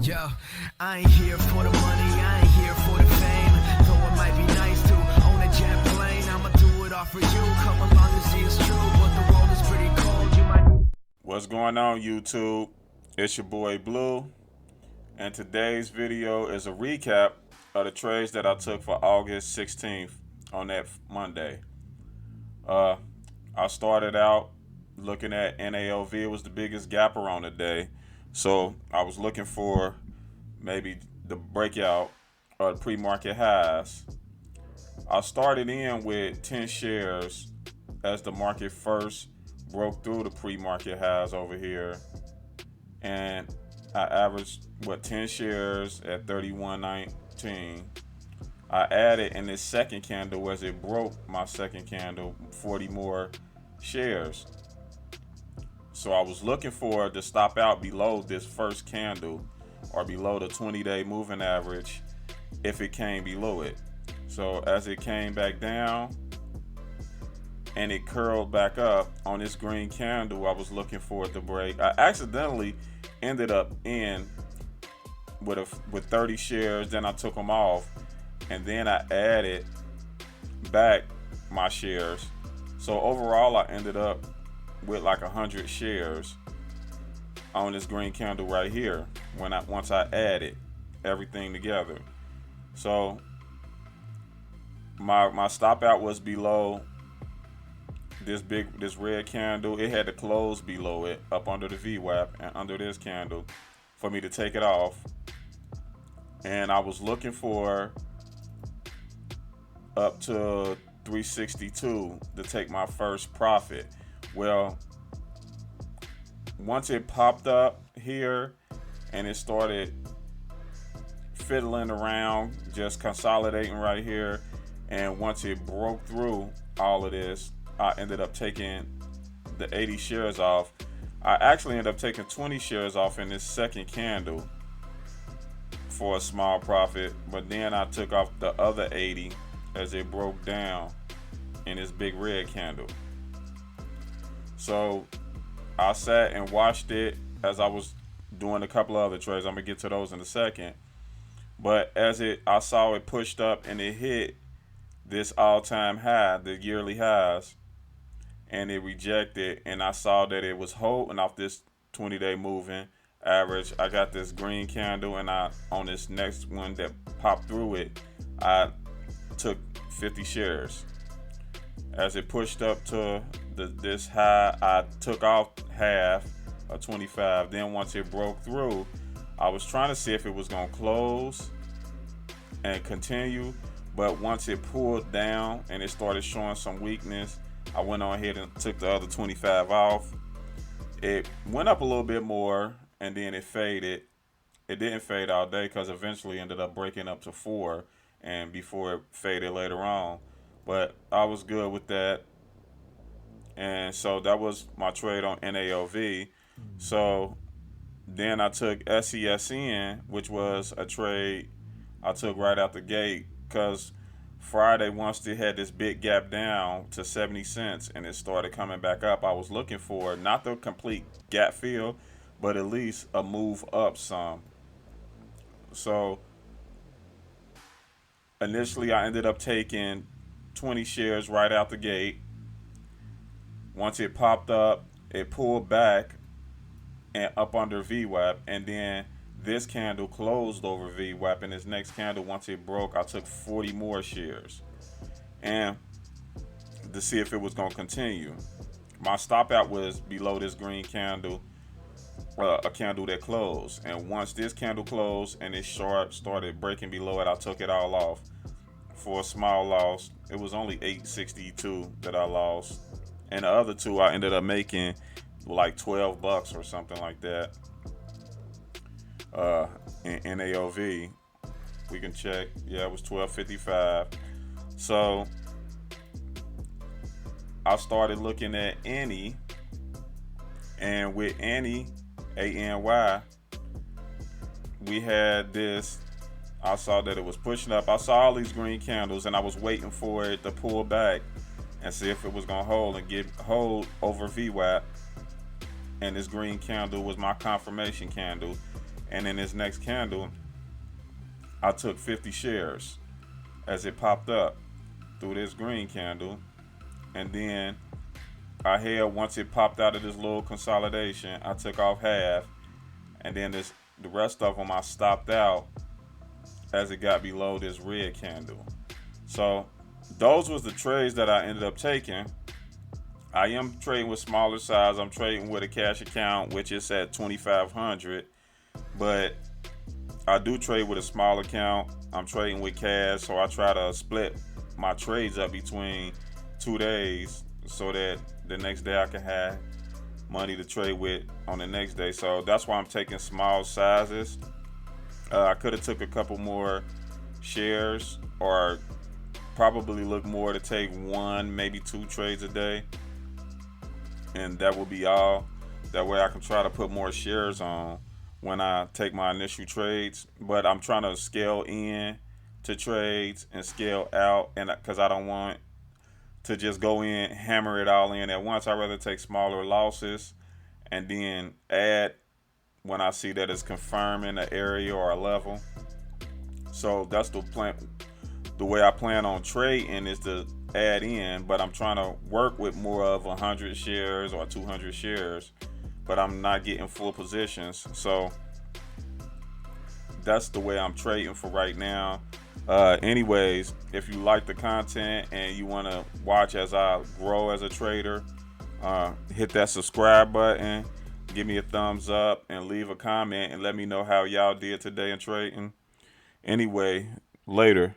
Yo, I ain't here for the money, I ain't here for the fame. Though it might be nice to own a jet plane, I'ma do it all for you. Come along and see it's true, but the world is pretty cold. You might. What's going on, YouTube? It's your boy Blue, and today's video is a recap of the trades that I took for August 16th on that Monday. I started out looking at NAOV. It was the biggest gapper on the day, so I was looking for maybe the breakout or the pre-market highs. I started in with 10 shares as the market first broke through the pre-market highs over here, and I averaged 10 shares at 31.19. I added in this second candle as it broke my second candle 40 more shares. So I was looking for to stop out below this first candle or below the 20-day moving average if it came below it. So as it came back down and it curled back up on this green candle, I was looking for it to break. I accidentally ended up in with 30 shares, then I took them off, and then I added back my shares. So overall I ended up with like 100 shares on this green candle right here once I added everything together. So my stop out was below this red candle. It had to close below it up under the VWAP and under this candle for me to take it off. And I was looking for up to 362 to take my first profit. Well, once it popped up here and it started fiddling around, just consolidating right here, and once it broke through all of this, I ended up taking the 80 shares off. I actually ended up taking 20 shares off in this second candle for a small profit, but then I took off the other 80 as it broke down in this big red candle. So I sat and watched it as I was doing a couple of other trades. I'm gonna get to those in a second. But as I saw it pushed up and it hit this all-time high, the yearly highs, and it rejected, and I saw that it was holding off this 20-day moving average. I got this green candle, and on this next one that popped through it, I took 50 shares. As it pushed up to this high, I took off half of 25. Then once it broke through, I was trying to see if it was going to close and continue, but once it pulled down and it started showing some weakness, I went on ahead and took the other 25 off. It went up a little bit more and then it faded. It didn't fade all day because eventually ended up breaking up to 4 and before it faded later on. But I was good with that. And so that was my trade on NAOV. So then I took SESN, which was a trade I took right out the gate because Friday, once it had this big gap down to 70 cents and it started coming back up, I was looking for not the complete gap fill, but at least a move up some. So initially I ended up taking 20 shares right out the gate. Once it popped up, it pulled back and up under VWAP, and then this candle closed over VWAP, and this next candle, once it broke, I took 40 more shares and to see if it was going to continue. My stop out was below this green candle, a candle that closed, and once this candle closed and it started breaking below it, I took it all off for a small loss. It was only $8.62 that I lost, and the other two I ended up making like $12 or something like that. In NAOV, we can check. Yeah, it was $12.55. So I started looking at Any, and with Any, ANY, we had this. I saw that it was pushing up. I saw all these green candles, and I was waiting for it to pull back and see if it was gonna hold and hold over VWAP. And this green candle was my confirmation candle. And in this next candle, I took 50 shares as it popped up through this green candle. And then I held, once it popped out of this little consolidation, I took off half. And then the rest of them I stopped out as it got below this red candle. So those was the trades that I ended up taking. I am trading with smaller size. I'm trading with a cash account, which is at 2,500. But I do trade with a small account. I'm trading with cash, so I try to split my trades up between 2 days so that the next day I can have money to trade with on the next day. So that's why I'm taking small sizes. I could have took a couple more shares, or probably look more to take 1, maybe 2 trades a day, and that will be all. That way I can try to put more shares on when I take my initial trades. But I'm trying to scale in to trades and scale out, and because I don't want to just go in, hammer it all in at once. I'd rather take smaller losses and then add when I see that it's confirming an area or a level. So that's the plan. The way I plan on trading is to add in, but I'm trying to work with more of 100 shares or 200 shares, but I'm not getting full positions. So that's the way I'm trading for right now. Anyways, if you like the content and you want to watch as I grow as a trader, hit that subscribe button, give me a thumbs up, and leave a comment and let me know how y'all did today in trading. Anyway, later.